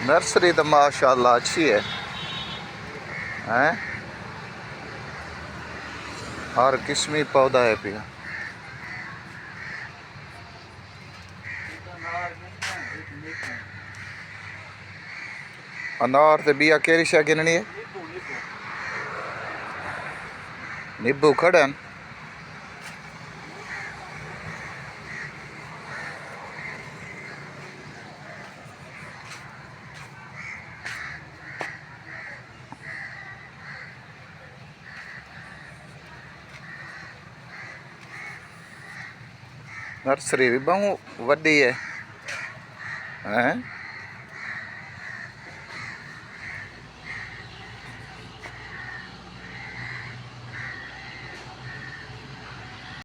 Nursery तो माशाल्लाह अच्छी है हैं। हर किस्मी पौधा है पिया। अनार ते बिया केरी शा गिननी है। नींबू खड़न नर्सरी भी बहु वड्डी है हैं।